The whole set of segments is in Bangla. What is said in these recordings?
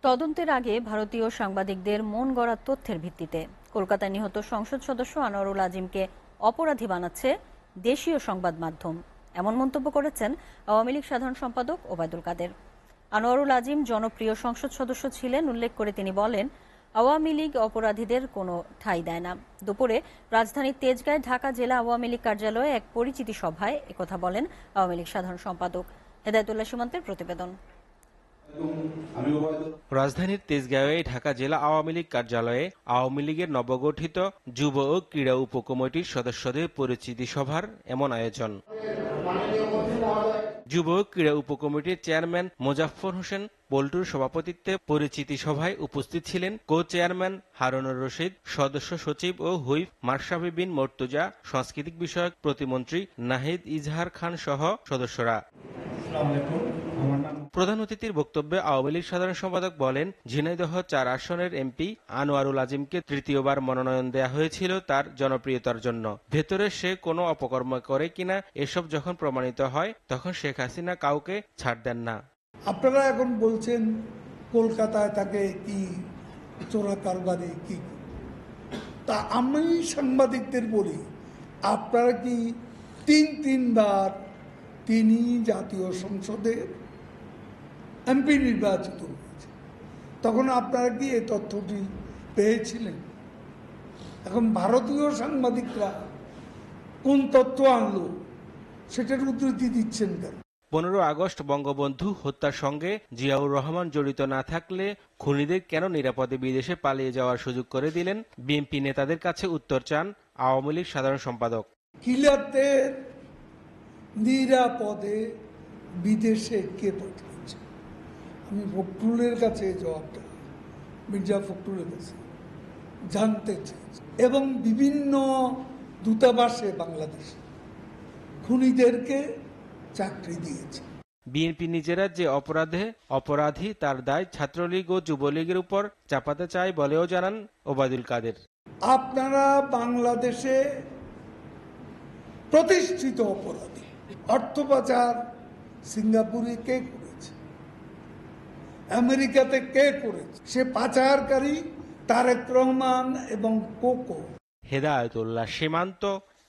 তদন্তের আগে ভারতীয় সাংবাদিকদের মন গড়া তথ্যের ভিত্তিতে কলকাতায় নিহত সংসদ সদস্য আনোয়ারুল আজিমকে অপরাধী বানাচ্ছে দেশীয় সংবাদ মাধ্যম, এমন মন্তব্য করেছেন আওয়ামী লীগ সাধারণ সম্পাদক ওবায়দুল কাদের। আনোয়ারুল আজিম জনপ্রিয় সংসদ সদস্য ছিলেন উল্লেখ করে তিনি বলেন, আওয়ামী লীগ অপরাধীদের কোনো ঠাঁই দেয় না। দুপুরে রাজধানীর তেজগাঁয় ঢাকা জেলা আওয়ামী লীগ কার্যালয়ে এক পরিচিতি সভায় একথা বলেন আওয়ামী লীগ সাধারণ সম্পাদক। হেদায়েতুল্লাহ সীমান্তের প্রতিবেদন। রাজধানীর তেজগাঁওয়ে ঢাকা জেলা আওয়ামী লীগ কার্যালয়ে আওয়ামী লীগের নবগঠিত যুব ও ক্রীড়া উপকমিটির সদস্যদের পরিচিতি সভার এমন আয়োজন। যুব ও ক্রীড়া উপকমিটির চেয়ারম্যান মোজাফফর হোসেন পল্টুর সভাপতিত্বে পরিচিতি সভায় উপস্থিত ছিলেন কো চেয়ারম্যান হারুনুর রশিদ, সদস্য সচিব ও হুইপ মাশরাফি বিন মর্তুজা, সাংস্কৃতিক বিষয়ক প্রতিমন্ত্রী নাহিদ ইজহার খান সহ সদস্যরা। প্রধান অতিথির বক্তব্যে আওয়ামী লীগ সাধারণ সম্পাদক বলেন, ঝিনাইদহ ৪ আসনের এমপি আনোয়ারুল আজিমকে তৃতীয়বার মনোনয়ন দেয়া হয়েছিল তার জনপ্রিয়তার জন্য। ভেতরে সে কোনো অপকর্ম করে কিনা এসব যখন প্রমাণিত হয় তখন শেখ হাসিনা কাউকে ছাড় দেন না। আপনারা এখন বলছেন কলকাতায় তাকে কি চোরা কারবারে কি, তা আমি সাংবাদিকদের বলি, আপনারা কি তিনবার তিনি জাতীয় সংসদের এমপি নির্বাচিত হয়েছে, তখন আপনারা কি এই তথ্যটি পেয়েছিলেন? এখন ভারতীয় সাংবাদিকরা কোন তথ্য আনলো সেটার উদ্ধৃতি দিচ্ছেন কেন? 15 আগস্ট বঙ্গবন্ধু হত্যার সঙ্গে জিয়াউর রহমান জড়িত না থাকলে খুনিদের কেন নিরাপদে বিদেশে পালিয়ে যাওয়ার সুযোগ করে দিলেন? বিএনপি নেতাদের কাছে উত্তর চান আওয়ামী লীগ সাধারণ সম্পাদক। কিলারদের নিরাপদে বিদেশে কে পাঠিয়েছে? আমি ফখরুলের কাছে জবাবটা, মির্জা ফখরুলের কাছে জানতে চেয়েছি, এবং বিভিন্ন দূতাবাসে বাংলাদেশে খুনিদেরকে চাকরি দিয়েছে। বিএনপি নিজেরা যে অপরাধী তার দায় ছাত্রলীগ ও যুবলীগের উপর চাপাতে চায় বলেও জানান ওবায়দুল কাদের। আপনারা বাংলাদেশে প্রতিষ্ঠিত অপরাধী। অর্থ পাচার সিঙ্গাপুরে কে করেছে? আমেরিকাতে কে করেছে? সে পাচারকারী তারেক রহমান এবং কোকো। হেদায়েতুল্লাহ সীমান্ত,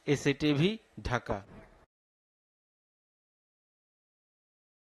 এসএটিভি, ঢাকা।